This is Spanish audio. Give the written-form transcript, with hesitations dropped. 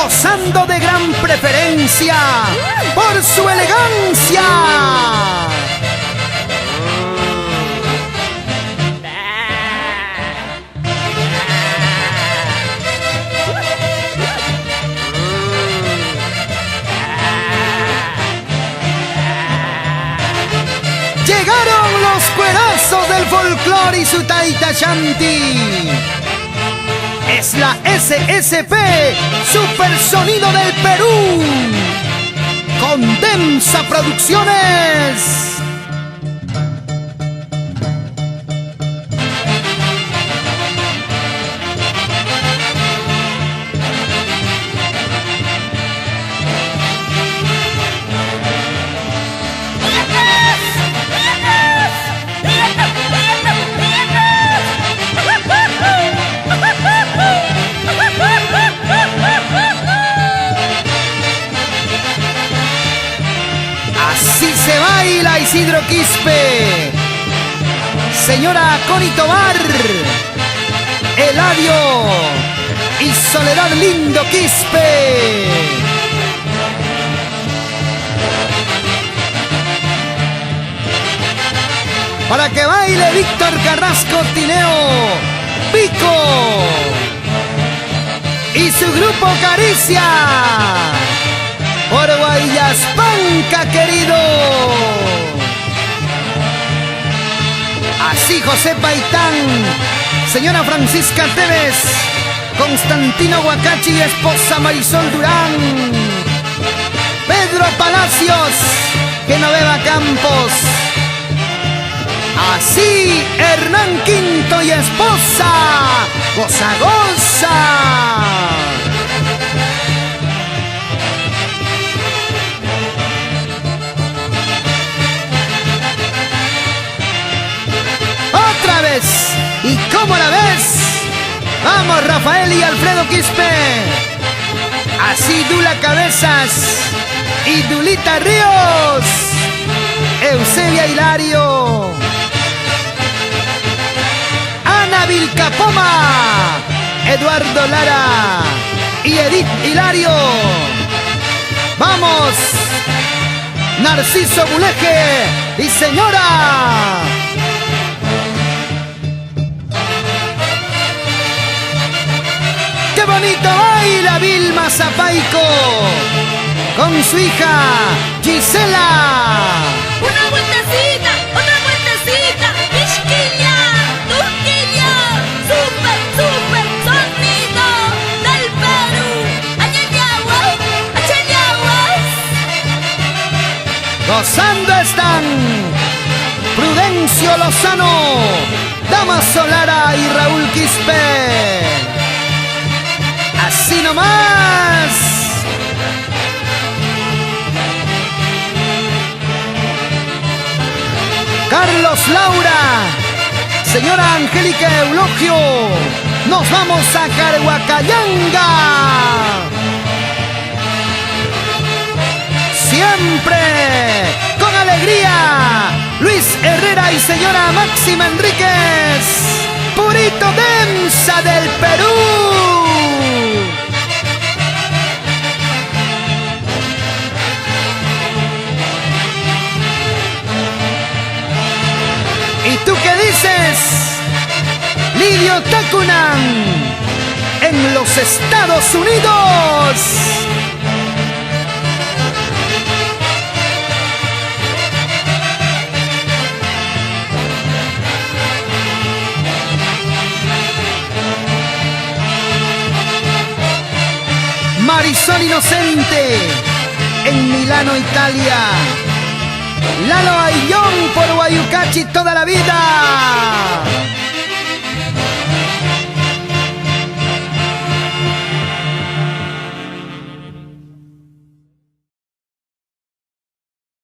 gozando de gran preferencia por su elegancia. Llegaron los cuerazos del folclore y su taita chanti. Es la SSP, Super Sonido del Perú. Condensa Producciones. Así se baila Isidro Quispe, señora Connie Tobar, Eladio y Soledad Lindo Quispe. Para que baile Víctor Carrasco Tineo, Pico y su grupo Caricia. Por Guayaspanca, querido. Así José Paitán, señora Francisca Tevez, Constantino Huacachi y esposa Marisol Durán, Pedro Palacios, Genoveva Campos. Así Hernán Quinto y esposa, goza, goza. ¿Y cómo la ves? Vamos Rafael y Alfredo Quispe. Así Dula Cabezas y Dulita Ríos, Eusebia Hilario, Ana Vilcapoma, Eduardo Lara y Edith Hilario. Vamos Narciso Buleje y señora. ¡Qué bonito baila Vilma Zapaico con su hija Gisela! Una vueltecita, Pisquilla, Turquilla, super, super sonido del Perú. Ayayaguas, achayaguas. Gozando están Prudencio Lozano, Damaso Lara y Raúl Quispe. Así nomás. Carlos Laura, señora Angélica Eulogio, nos vamos a Carhuacayanga. Siempre con alegría, Luis Herrera y señora Máxima Enríquez, Purito Densa del Perú. ¿Y tú qué dices? Lidio Takunan en los Estados Unidos. Marisol Inocente en Milano, Italia. Lalo Ayllón por Guayucachi toda la vida.